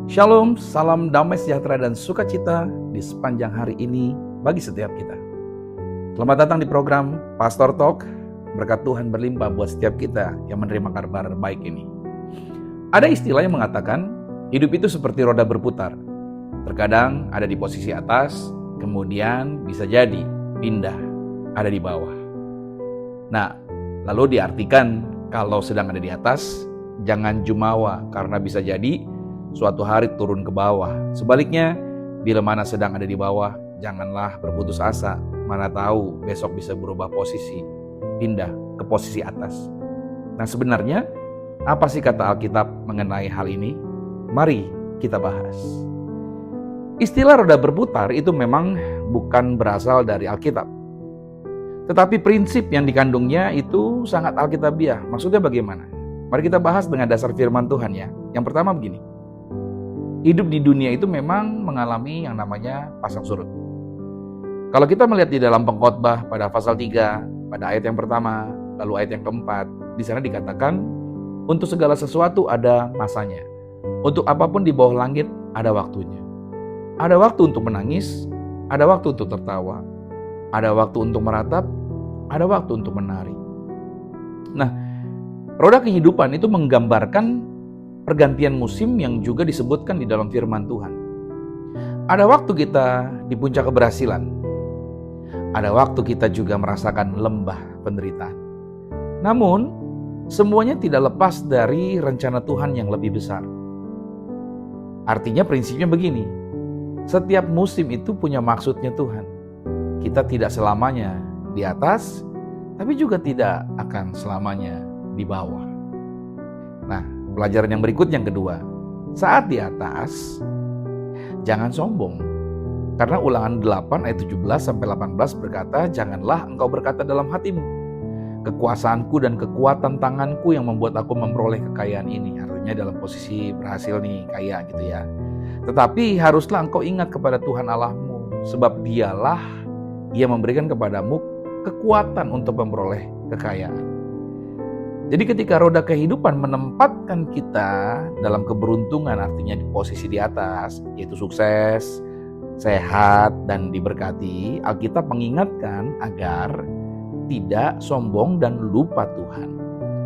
Shalom, salam damai sejahtera dan sukacita di sepanjang hari ini bagi setiap kita. Selamat datang di program Pastor Talk. Berkat Tuhan berlimpah buat setiap kita yang menerima kabar baik ini. Ada istilah yang mengatakan hidup itu seperti roda berputar. Terkadang ada di posisi atas, kemudian bisa jadi pindah ada di bawah. Nah, lalu diartikan kalau sedang ada di atas, jangan jumawa karena bisa jadi suatu hari turun ke bawah. Sebaliknya, bila mana sedang ada di bawah, janganlah berputus asa. Mana tahu besok bisa berubah posisi, pindah ke posisi atas. Nah, sebenarnya apa sih kata Alkitab mengenai hal ini? Mari kita bahas. Istilah roda berputar itu memang bukan berasal dari Alkitab. Tetapi prinsip yang dikandungnya itu sangat Alkitabiah. Maksudnya bagaimana? Mari kita bahas dengan dasar firman Tuhan ya. Yang pertama begini. Hidup di dunia itu memang mengalami yang namanya pasang surut. Kalau kita melihat di dalam Pengkhotbah pada pasal 3, pada ayat yang pertama, lalu ayat yang keempat, di sana dikatakan, untuk segala sesuatu ada masanya. Untuk apapun di bawah langit ada waktunya. Ada waktu untuk menangis, ada waktu untuk tertawa, ada waktu untuk meratap, ada waktu untuk menari. Nah, roda kehidupan itu menggambarkan pergantian musim yang juga disebutkan di dalam firman Tuhan. Ada waktu kita di puncak keberhasilan. Ada waktu kita juga merasakan lembah penderitaan. Namun, semuanya tidak lepas dari rencana Tuhan yang lebih besar. Artinya prinsipnya begini, setiap musim itu punya maksudnya Tuhan. Kita tidak selamanya di atas, tapi juga tidak akan selamanya di bawah. Nah, pelajaran yang berikut yang kedua, saat di atas, jangan sombong. Karena Ulangan 8 ayat 17-18 berkata, janganlah engkau berkata dalam hatimu, kekuasaanku dan kekuatan tanganku yang membuat aku memperoleh kekayaan ini. Artinya dalam posisi berhasil nih, kaya gitu ya. Tetapi haruslah engkau ingat kepada Tuhan Allahmu, sebab dialah Ia memberikan kepadamu kekuatan untuk memperoleh kekayaan. Jadi ketika roda kehidupan menempatkan kita dalam keberuntungan, artinya di posisi di atas, yaitu sukses, sehat, dan diberkati, Alkitab mengingatkan agar tidak sombong dan lupa Tuhan.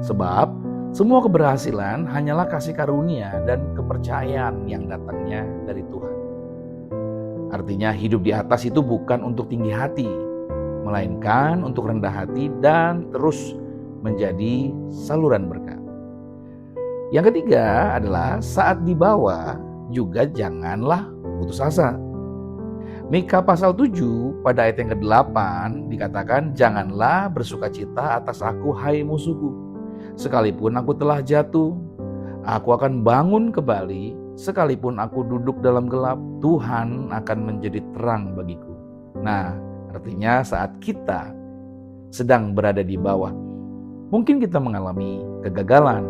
Sebab semua keberhasilan hanyalah kasih karunia dan kepercayaan yang datangnya dari Tuhan. Artinya hidup di atas itu bukan untuk tinggi hati, melainkan untuk rendah hati dan terus menjadi saluran berkat. Yang ketiga adalah saat di bawah juga janganlah putus asa. Mika pasal 7 pada ayat yang ke-8 dikatakan, janganlah bersukacita atas aku hai musuhku. Sekalipun aku telah jatuh, aku akan bangun kembali. Sekalipun aku duduk dalam gelap, Tuhan akan menjadi terang bagiku. Nah, artinya saat kita sedang berada di bawah, mungkin kita mengalami kegagalan,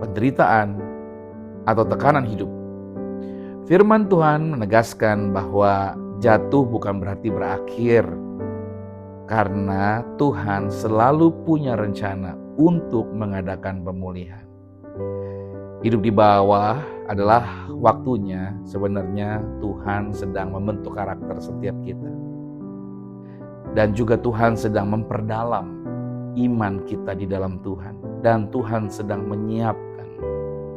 penderitaan, atau tekanan hidup. Firman Tuhan menegaskan bahwa jatuh bukan berarti berakhir, karena Tuhan selalu punya rencana untuk mengadakan pemulihan. Hidup di bawah adalah waktunya sebenarnya Tuhan sedang membentuk karakter setiap kita. Dan juga Tuhan sedang memperdalam iman kita di dalam Tuhan, dan Tuhan sedang menyiapkan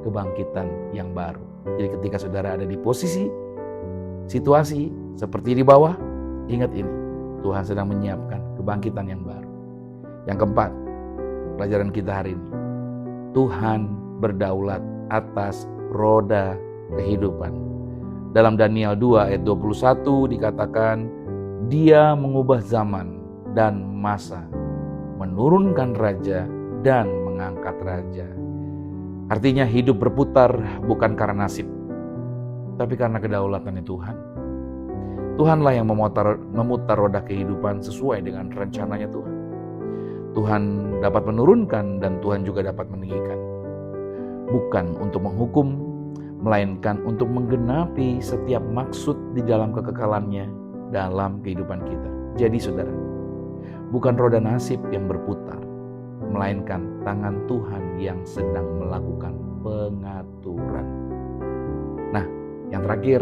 kebangkitan yang baru. Jadi ketika saudara ada di posisi situasi seperti di bawah, ingat ini, Tuhan sedang menyiapkan kebangkitan yang baru. Yang keempat, pelajaran kita hari ini, Tuhan berdaulat atas roda kehidupan. Dalam Daniel 2 ayat 21 dikatakan, Dia mengubah zaman dan masa, menurunkan raja dan mengangkat raja. Artinya hidup berputar bukan karena nasib, tapi karena kedaulatannya Tuhan. Tuhanlah yang memutar roda kehidupan sesuai dengan rencananya Tuhan. Tuhan dapat menurunkan dan Tuhan juga dapat meninggikan. Bukan untuk menghukum, melainkan untuk menggenapi setiap maksud di dalam kekekalannya dalam kehidupan kita. Jadi saudara, bukan roda nasib yang berputar, melainkan tangan Tuhan yang sedang melakukan pengaturan. yang terakhir,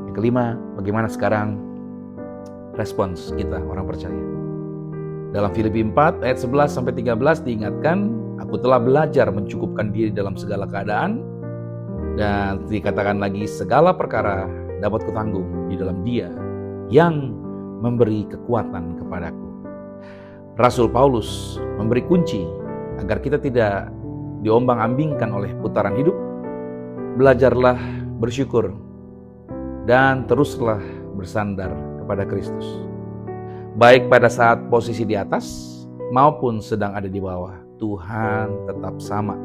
yang kelima, bagaimana sekarang respons kita orang percaya. Dalam Filipi 4 ayat 11-13 diingatkan, aku telah belajar mencukupkan diri dalam segala keadaan, dan dikatakan lagi, segala perkara dapat kutanggung di dalam Dia yang memberi kekuatan kepadaku. Rasul Paulus memberi kunci agar kita tidak diombang-ambingkan oleh putaran hidup. Belajarlah bersyukur dan teruslah bersandar kepada Kristus. Baik pada saat posisi di atas maupun sedang ada di bawah, Tuhan tetap sama.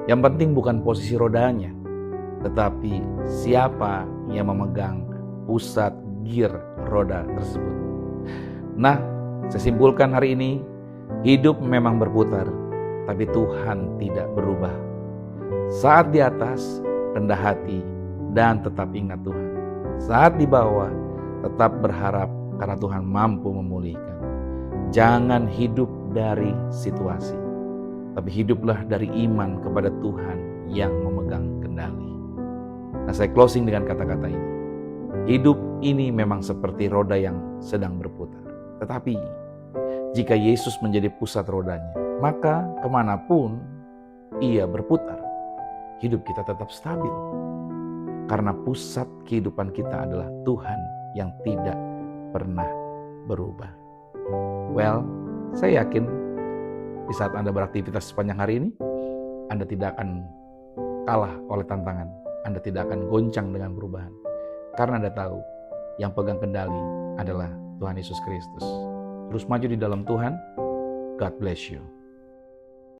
Yang penting bukan posisi rodanya, tetapi siapa yang memegang pusat gear roda tersebut. Nah, saya simpulkan hari ini, hidup memang berputar, tapi Tuhan tidak berubah. Saat di atas, rendah hati dan tetap ingat Tuhan. Saat di bawah, tetap berharap karena Tuhan mampu memulihkan. Jangan hidup dari situasi, tapi hiduplah dari iman kepada Tuhan yang memegang kendali. Nah, saya closing dengan kata-kata ini. Hidup ini memang seperti roda yang sedang berputar. Tetapi, jika Yesus menjadi pusat rodanya, maka kemanapun Ia berputar, hidup kita tetap stabil. Karena pusat kehidupan kita adalah Tuhan yang tidak pernah berubah. Well, saya yakin di saat Anda beraktivitas sepanjang hari ini, Anda tidak akan kalah oleh tantangan. Anda tidak akan goncang dengan perubahan. Karena Anda tahu, yang pegang kendali adalah Tuhan Yesus Kristus. Terus maju di dalam Tuhan. God bless you.